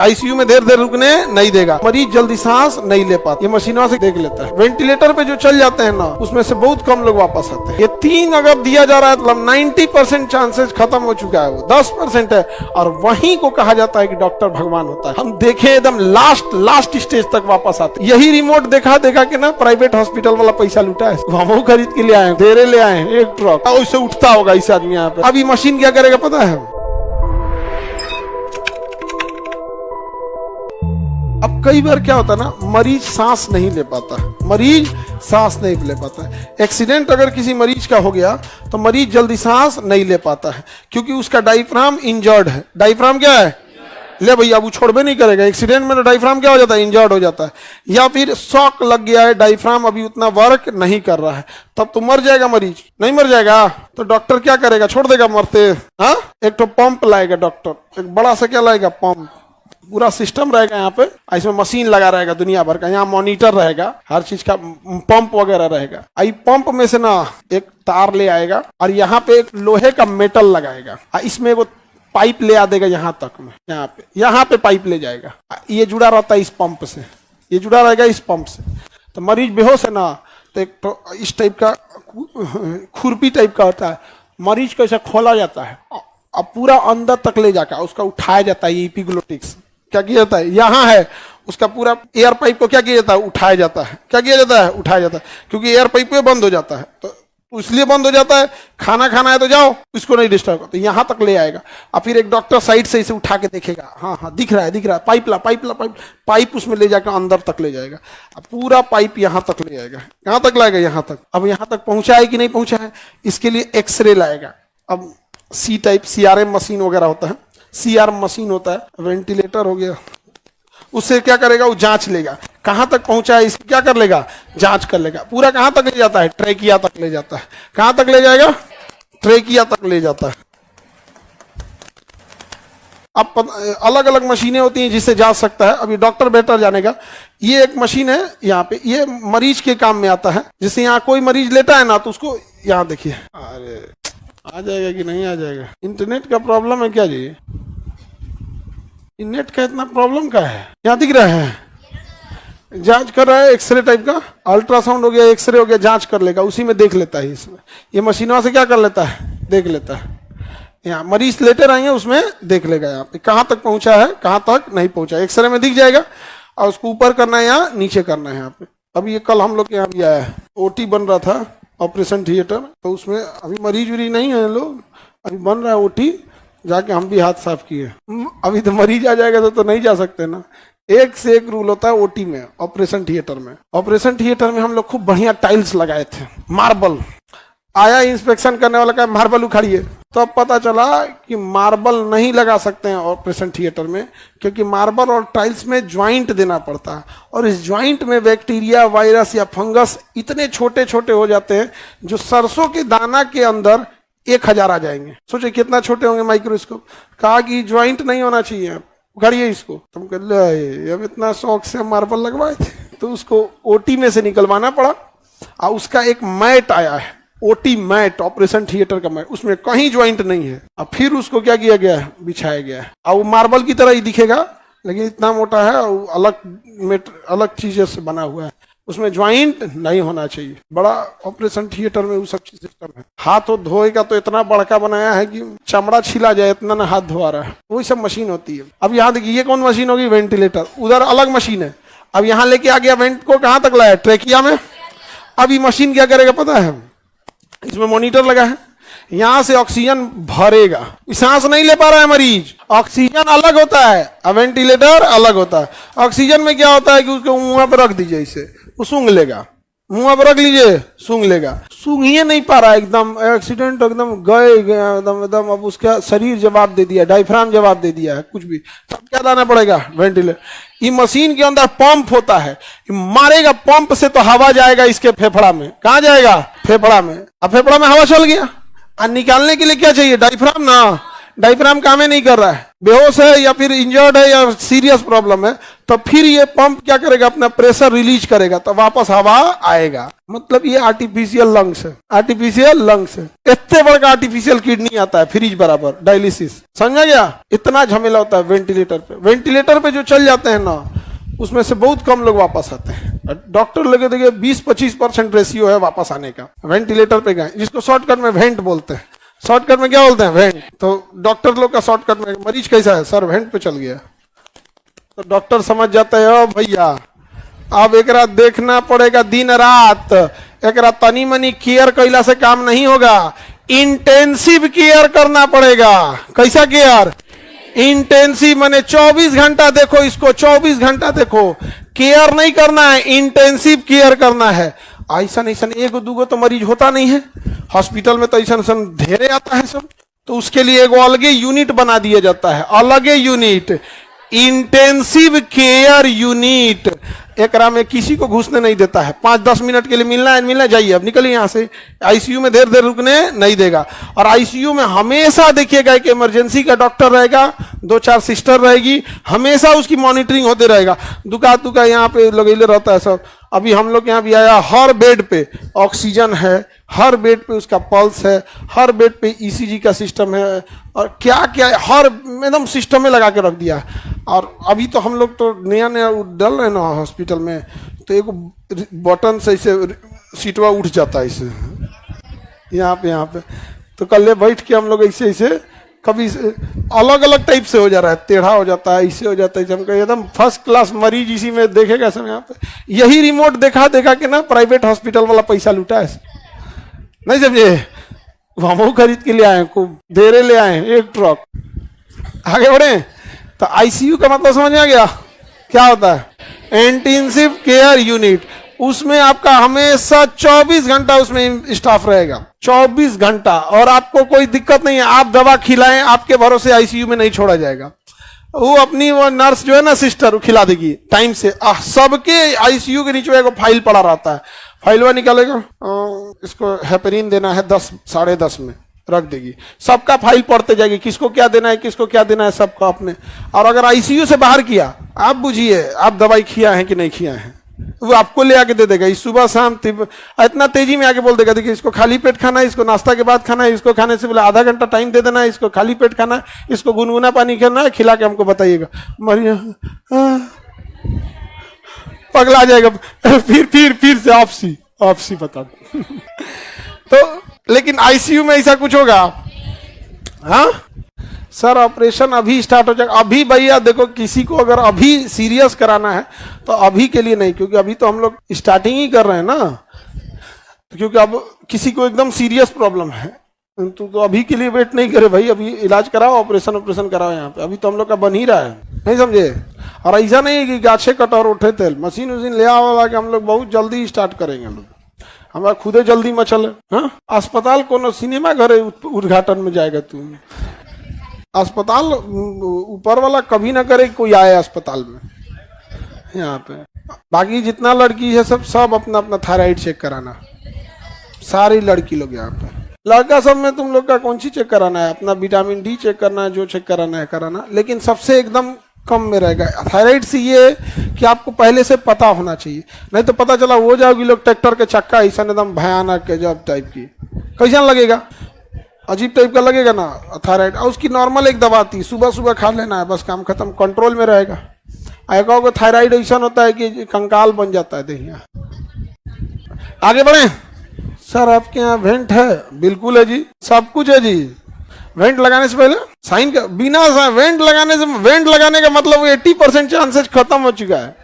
ICU में देर देर रुकने नहीं देगा, मरीज जल्दी सांस नहीं ले पाता, ये मशीनों से देख लेता है। वेंटिलेटर पे जो चल जाते हैं ना, उसमें से बहुत कम लोग वापस आते हैं। ये 3 अगर दिया जा रहा है मतलब 90% चांसेस खत्म हो चुका है, वो 10% है। और वहीं को कहा जाता है कि डॉक्टर भगवान होता है। हम देखे एकदम लास्ट स्टेज तक वापस आते। यही रिमोट देखा के ना प्राइवेट हॉस्पिटल वाला पैसा लूटा है, हम खरीद के ले आए, देरे ले आए एक ट्रक, उससे उठता होगा इस आदमी यहाँ पे। अब ये मशीन क्या करेगा पता है? अब कई बार क्या होता है ना, मरीज सांस नहीं ले पाता, एक्सीडेंट अगर किसी मरीज का हो गया तो मरीज जल्दी सांस नहीं ले पाता है, क्योंकि उसका डायफ्राम इंजर्ड है। डायफ्राम क्या है? ले भैया, अब वो छोड़बे नहीं करेगा। एक्सीडेंट में तो डायफ्राम क्या हो जाता है? इंजर्ड हो जाता है। या फिर शॉक लग गया है, डायफ्राम अभी उतना वर्क नहीं कर रहा है, तब तो मर जाएगा मरीज। नहीं मर जाएगा तो डॉक्टर क्या करेगा? छोड़ देगा मरते? हाँ, एक तो पंप लाएगा डॉक्टर, एक बड़ा सा क्या लाएगा? पंप। पूरा सिस्टम रहेगा यहाँ पे, इसमें मशीन लगा रहेगा दुनिया भर का, यहाँ मॉनिटर रहेगा, हर चीज का पंप वगैरह रहेगा। आई पंप में से ना एक तार ले आएगा और यहाँ पे एक लोहे का मेटल लगाएगा, इसमें वो पाइप ले आ देगा यहाँ तक में, यहाँ पे पाइप ले जाएगा। ये जुड़ा रहता है इस पंप से, ये जुड़ा रहेगा इस पंप से। तो मरीज बेहोश है ना, तो एक तो इस टाइप का खुरपी टाइप का होता है, मरीज को ऐसा खोला जाता है, अब पूरा अंदर तक ले जाकर उसका उठाया जाता है। ये एपिग्लोटिक्स क्या किया जाता है? यहाँ है उसका पूरा एयर पाइप को क्या किया जाता है? उठाया जाता है। क्या किया जाता है? उठाया जाता है, क्योंकि एयर पाइप पे बंद हो जाता है, तो इसलिए बंद हो जाता है। खाना खाना है तो जाओ, इसको नहीं डिस्टर्ब, तो यहाँ तक ले आएगा। और फिर एक डॉक्टर साइड से इसे उठा के देखेगा, हाँ दिख रहा है, पाइप उसमें ले जाकर अंदर तक ले जाएगा। अब पूरा पाइप यहाँ तक ले आएगा। कहाँ तक लाएगा? यहाँ तक। अब यहाँ तक पहुंचा है कि नहीं पहुंचा है, इसके लिए एक्सरे लाएगा। अब सी टाइप CRM मशीन वगैरह होता है, CR मशीन होता है, वेंटिलेटर हो गया, उससे क्या करेगा? वो जांच लेगा कहां तक पहुंचा है, इसकी क्या कर लेगा? जांच कर लेगा। पूरा कहां तक ले जाता है? ट्रेकिया तक ले जाता है। कहां तक ले जाएगा? ट्रेकिया तक ले जाता है। अब अलग अलग मशीनें होती हैं जिससे जांच सकता है, अभी डॉक्टर बेटर जानेगा। ये एक मशीन है यहाँ पे, ये मरीज के काम में आता है। जैसे यहाँ कोई मरीज लेटा है ना, तो उसको यहाँ देखिए, अरे आ जाएगा कि नहीं आ जाएगा? इंटरनेट का प्रॉब्लम है क्या जी? नेट का इतना प्रॉब्लम का है? यहाँ दिख रहा है, जांच कर रहा है, एक्सरे टाइप का, अल्ट्रासाउंड हो गया, एक्सरे हो गया, जांच कर लेगा, उसी में देख लेता है। इसमें ये मशीनों से क्या कर लेता है? देख लेता है। यहाँ मरीज लेटे रहेंगे, उसमें देख लेगा यहाँ पे कहाँ तक पहुंचा है, कहाँ तक नहीं पहुंचा। एक्सरे में दिख जाएगा, और उसको ऊपर करना है या नीचे करना है यहाँ पे। अभी ये कल हम लोग के यहाँ भी आया है, OT बन रहा था, ऑपरेशन थिएटर, तो उसमें अभी मरीज उरीज नहीं है लोग, अभी बन रहा है OT, जाके हम भी हाथ साफ किए। अभी तो मरीज आ जाएगा तो नहीं जा सकते ना। एक से एक रूल होता है OT में, ऑपरेशन थिएटर में। ऑपरेशन थिएटर में हम लोग खूब बढ़िया टाइल्स लगाए थे, मार्बल। आया इंस्पेक्शन करने वाला का मार्बल उखाड़िए, तो अब पता चला कि मार्बल नहीं लगा सकते हैं ऑपरेशन थिएटर में, क्योंकि मार्बल और टाइल्स में ज्वाइंट देना पड़ता है, और इस ज्वाइंट में बैक्टीरिया, वायरस या फंगस इतने छोटे छोटे हो जाते हैं जो सरसों के दाना के अंदर 1000 आ जाएंगे। सोचे कितना छोटे होंगे माइक्रोस्कोप। कहा कि ज्वाइंट नहीं होना चाहिए, उखाड़िए इसको। तुम कह लो अब इतना शौक से मार्बल लगवाए थे, तो उसको OT में से निकलवाना पड़ा, और उसका एक मैट आया है, OT मैट, ऑपरेशन थिएटर का मैट, उसमें कहीं ज्वाइंट नहीं है। अब फिर उसको क्या किया गया है? बिछाया गया है। अब वो मार्बल की तरह ही दिखेगा, लेकिन इतना मोटा है, और अलग चीजों से बना हुआ है, उसमें ज्वाइंट नहीं होना चाहिए। बड़ा ऑपरेशन थिएटर में वो सब चीज सिस्टम है। हाथ धोएगा तो इतना बड़का बनाया है कि चमड़ा छिला जाए, इतना ना हाथ धोआ रहा है, वही सब मशीन होती है। अब यहाँ देखिए, ये कौन मशीन होगी? वेंटिलेटर। उधर अलग मशीन है। अब यहाँ लेके आ गया, वेंट को कहाँ तक लाया? ट्रेकिया में। अब ये मशीन क्या करेगा पता है? इसमें मॉनिटर लगा है, यहाँ से ऑक्सीजन भरेगा। सांस नहीं ले पा रहा है मरीज, ऑक्सीजन अलग होता है, वेंटिलेटर अलग होता है। ऑक्सीजन में क्या होता है कि उसको मुंह पर रख दीजिए, इसे वो सूंघ लेगा, मुंह पर रख लीजिए, सूंघ लेगा। सूंघ ही नहीं पा रहा है, एकदम एक्सीडेंट, एकदम गए एकदम। अब उसका शरीर जवाब दे दिया, डायफ्राम जवाब दे दिया है, कुछ भी, तब क्या लाना पड़ेगा? वेंटिलेटर। ये मशीन के अंदर पंप होता है, मारेगा पंप से तो हवा जाएगा इसके फेफड़ा में। कहाँ जाएगा? फेफड़ा में। अब फेफड़ा में हवा चल गया, और निकालने के लिए क्या चाहिए? डायफ्राम ना। डायफ्राम काम ही नहीं कर रहा है, बेहोश है या फिर इंजर्ड है या सीरियस प्रॉब्लम है, तो फिर ये पंप क्या करेगा? अपना प्रेशर रिलीज करेगा, तो वापस हवा आएगा। मतलब ये आर्टिफिशियल लंग्स है, आर्टिफिशियल लंग्स है। इतने बड़े का आर्टिफिशियल किडनी आता है, फ्रिज बराबर, डायलिसिस, समझा गया? इतना झमेला होता है वेंटिलेटर पे। वेंटिलेटर पे जो चल जाते हैं ना, उसमें से बहुत कम लोग वापस आते हैं। डॉक्टर लगे देखिए 20-25% रेशियो है वापस आने का। वेंटिलेटर पे गए, जिसको शॉर्टकट में वेंट बोलते हैं। शॉर्टकट में क्या बोलते हैं? वेंट। तो डॉक्टर लोग का शॉर्टकट में, मरीज कैसा है सर? वेंट पे चल गया। तो डॉक्टर समझ जाता है, ओ भैया अब एकरा देखना पड़ेगा दिन रात, एकरा तनी मनी केयर कैला से काम नहीं होगा, इंटेंसिव केयर करना पड़ेगा। कैसा केयर? इंटेंसिव, माने 24 घंटा देखो इसको, 24 घंटा देखो। केयर नहीं करना है, इंटेंसिव केयर करना है। ऐसा एगो दूगो तो मरीज होता नहीं है हॉस्पिटल में, तो ऐसा ढेरे आता है सब। तो उसके लिए एगो अलगे यूनिट बना दिया जाता है, अलगे यूनिट, इंटेंसिव केयर यूनिट। एकरा में किसी को घुसने नहीं देता है। 5-10 मिनट के लिए मिलना है, मिलना जाइए, अब निकलिए यहाँ से। आईसीयू में देर देर रुकने नहीं देगा। और आईसीयू में हमेशा देखिएगा कि इमरजेंसी का डॉक्टर रहेगा, 2-4 सिस्टर रहेगी, हमेशा उसकी मॉनिटरिंग होते रहेगा। दुका यहाँ पे लगेले रहता है सब। अभी हम लोग यहाँ भी आया, हर बेड पे ऑक्सीजन है, हर बेड पे उसका पल्स है, हर बेड पे ईसीजी का सिस्टम है, और क्या क्या हर एकदम सिस्टम में लगा के रख दिया। और अभी तो हम लोग तो नया नया डल रहे ना हॉस्पिटल में, तो एक बटन से इसे सीटवा उठ जाता है इसे यहाँ पे। तो कल बैठ के हम लोग ऐसे कभी अलग अलग टाइप से हो जा रहा है, टेढ़ा हो जाता है, ऐसे हो जाता है। जब एकदम फर्स्ट क्लास मरीज इसी में देखेगा सब। यहाँ पे यही रिमोट देखा के ना प्राइवेट हॉस्पिटल वाला पैसा लूटा है, नहीं समझे? हम खरीद के ले आए, खूब देरे ले आए, एक ट्रक। आगे बढ़े तो आईसीयू का मतलब समझ में आ गया क्या होता है? Intensive care unit. उसमें आपका हमेशा 24 घंटा उसमें स्टाफ रहेगा, 24 घंटा, और आपको कोई दिक्कत नहीं है। आप दवा खिलाएं, आपके भरोसे आईसीयू में नहीं छोड़ा जाएगा। वो अपनी वो नर्स जो है ना, सिस्टर, वो खिला देगी टाइम से। सबके आईसीयू के नीचे एगो फाइल पड़ा रहता है, फाइलवा निकालेगा, इसको हेपरिन देना है 10, 10:30 में रख देगी। सबका फाइल पढ़ते जाएगी, किसको क्या देना है, किसको क्या देना है, सबका अपने। और अगर आईसीयू से बाहर किया, आप बुझिए आप दवाई खिया है कि नहीं खिया है, वो आपको ले आके दे देगा। इस सुबह शाम इतना तेजी में आके बोल देगा, देखिए इसको खाली पेट खाना है, इसको नाश्ता के बाद खाना है, इसको खाने से बोले आधा घंटा टाइम दे देना है, इसको खाली पेट खाना है, इसको गुनगुना पानी खाना है, खिला के हमको बताइएगा। मरिया पगला जाएगा। फिर से आपसी बता दो। तो लेकिन आईसीयू में ऐसा कुछ होगा? हाँ सर, ऑपरेशन अभी स्टार्ट हो जाएगा। अभी भैया देखो, किसी को अगर अभी सीरियस कराना है तो अभी के लिए नहीं, क्योंकि अभी तो हम लोग स्टार्टिंग ही कर रहे हैं ना। क्योंकि अब किसी को एकदम सीरियस प्रॉब्लम है तो अभी के लिए वेट नहीं करे भाई, अभी इलाज कराओ, ऑपरेशन कराओ। यहाँ पे अभी तो हम लोग का बन ही रहा है, नहीं समझे? और ऐसा नहीं है कि गाछे कट और उठे तेल, मशीन उशीन ले आओ कि हम लोग बहुत जल्दी स्टार्ट करेंगे। लोग हमारा खुदे जल्दी मचल है। हाँ, अस्पताल कोनो सिनेमा घर उद्घाटन में जाएगा तू? अस्पताल ऊपर वाला कभी ना करे कोई आए अस्पताल में यहाँ पे। बाकी जितना लड़की है सब अपना अपना थायराइड चेक कराना, सारी लड़की लोग यहाँ पे। लड़का सब में तुम लोग का कौन सी चेक कराना है? अपना विटामिन डी चेक करना है, जो चेक कराना है कराना, लेकिन सबसे एकदम कम में रहेगा। थायराइड से ये कि आपको पहले से पता होना चाहिए, नहीं तो पता चला हो जाओगी लोग ट्रैक्टर के चक्का ऐसा एकदम भयानक जब टाइप की, कैसा लगेगा? अजीब टाइप का लगेगा ना थायराइड। और उसकी नॉर्मल एक दवा आती है, सुबह सुबह खा लेना है, बस काम खत्म, कंट्रोल में रहेगा। एक थायराइड ऐसा होता है कि कंकाल बन जाता है देखिए। आगे बढ़े सर, आपके यहाँ वेंट है? बिल्कुल है जी, सब कुछ है जी। वेंट लगाने से पहले साइन का, बिना वेंट लगाने का मतलब 80% चांसेस खत्म हो चुका है।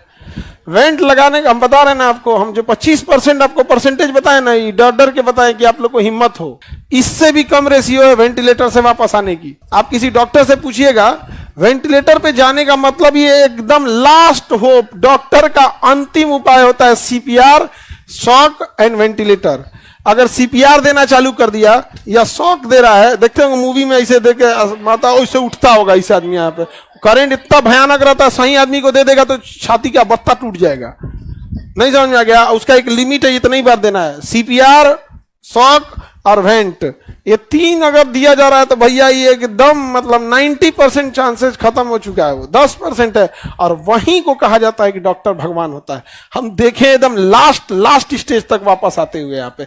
वेंट लगाने का हम बता रहे हैं ना आपको, हम जो 25% आपको परसेंटेज बताए ना, ये डर के बताए कि आप लोग को हिम्मत हो। इससे भी कम रेशियो है वेंटिलेटर से वापस आने की। आप किसी डॉक्टर से पूछिएगा, वेंटिलेटर पे जाने का मतलब ये एकदम लास्ट होप, डॉक्टर का अंतिम उपाय होता है सीपीआर, शॉक एंड वेंटिलेटर। अगर सीपीआर देना चालू कर दिया या शॉक दे रहा है, देखते होंगे मूवी में ऐसे देखे माता वैसे उठता होगा इस आदमी, यहाँ पे करंट इतना भयानक रहता है, सही आदमी को दे देगा तो छाती का बत्ता टूट जाएगा। नहीं समझ में आ गया? उसका एक लिमिट है, इतना ही बार देना है। सीपीआर, शॉक और वेंट, ये 3 अगर दिया जा रहा है तो भैया ये एकदम मतलब 90% चांसेस खत्म हो चुका है, वो 10% है। और वहीं को कहा जाता है कि डॉक्टर भगवान होता है। हम देखें एकदम लास्ट स्टेज तक वापस आते हुए यहाँ पे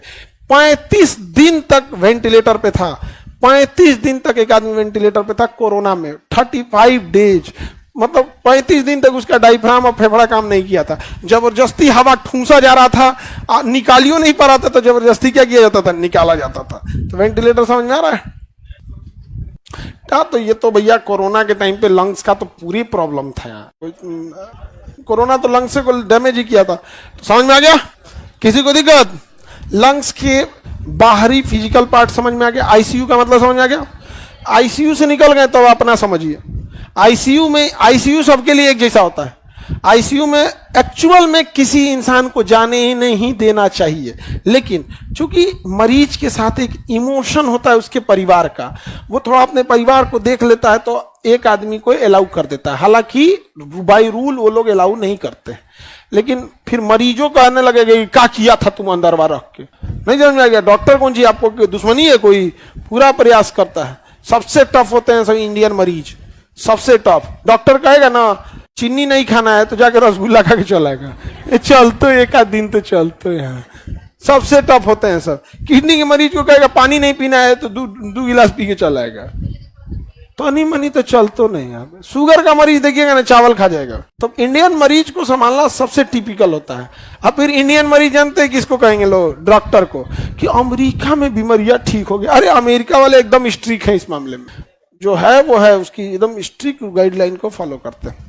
35 दिन तक वेंटिलेटर पे था, 35 दिन तक एक आदमी वेंटिलेटर पे था कोरोना में, 35 डेज, मतलब 35 दिन तक उसका डायफ्राम और फेफड़ा काम नहीं किया था। जबरदस्ती हवा ठूंसा जा रहा था, निकालियो नहीं पा रहा था, तो जबरदस्ती क्या किया जाता था, निकाला जाता था। तो वेंटिलेटर समझ में आ रहा है क्या? तो ये तो भैया कोरोना के टाइम पे लंग्स का तो पूरी प्रॉब्लम था यार, कोरोना तो लंग्स को डैमेज ही किया था। तो समझ में आ गया किसी को दिक्कत? लंग्स के बाहरी फिजिकल पार्ट समझ में आ गया। आईसीयू का मतलब समझ में आ गया? आईसीयू से निकल गए तो अपना समझिए। आईसीयू सबके लिए एक जैसा होता है। आईसीयू में एक्चुअल में किसी इंसान को जाने ही नहीं देना चाहिए, लेकिन चूंकि मरीज के साथ एक इमोशन होता है उसके परिवार का, वो थोड़ा अपने परिवार को देख लेता है तो एक आदमी को अलाउ कर देता है। हालांकि बाय रूल वो लोग अलाउ नहीं करते, लेकिन फिर मरीजों को आने लगेगा कि क्या किया था तुम अंदर बार रख के। नहीं समझ में आ गया? डॉक्टर कौन सी आपको दुश्मनी है कोई? पूरा प्रयास करता है। सबसे टफ होते हैं सब इंडियन मरीज, सबसे टफ। डॉक्टर कहेगा ना चीनी नहीं खाना है तो जाके रसगुल्ला खा के चलाएगा, ये चलते एक आध दिन तो चलते हैं। सबसे टफ होते हैं सब। किडनी के मरीज को कहेगा पानी नहीं पीना है तो 2 गिलास पी के चलाएगा, पानी मनी तो चलतो नहीं है। शुगर का मरीज देखिएगा ना चावल खा जाएगा। तो इंडियन मरीज को संभालना सबसे टिपिकल होता है। अब फिर इंडियन मरीज जानते हैं किसको कहेंगे लोग? डॉक्टर को, कि अमेरिका में बीमारियां ठीक हो गई। अरे अमेरिका वाले एकदम स्ट्रिक्ट है इस मामले में, जो है वो है, उसकी एकदम स्ट्रिक्ट गाइडलाइन को फॉलो करते हैं।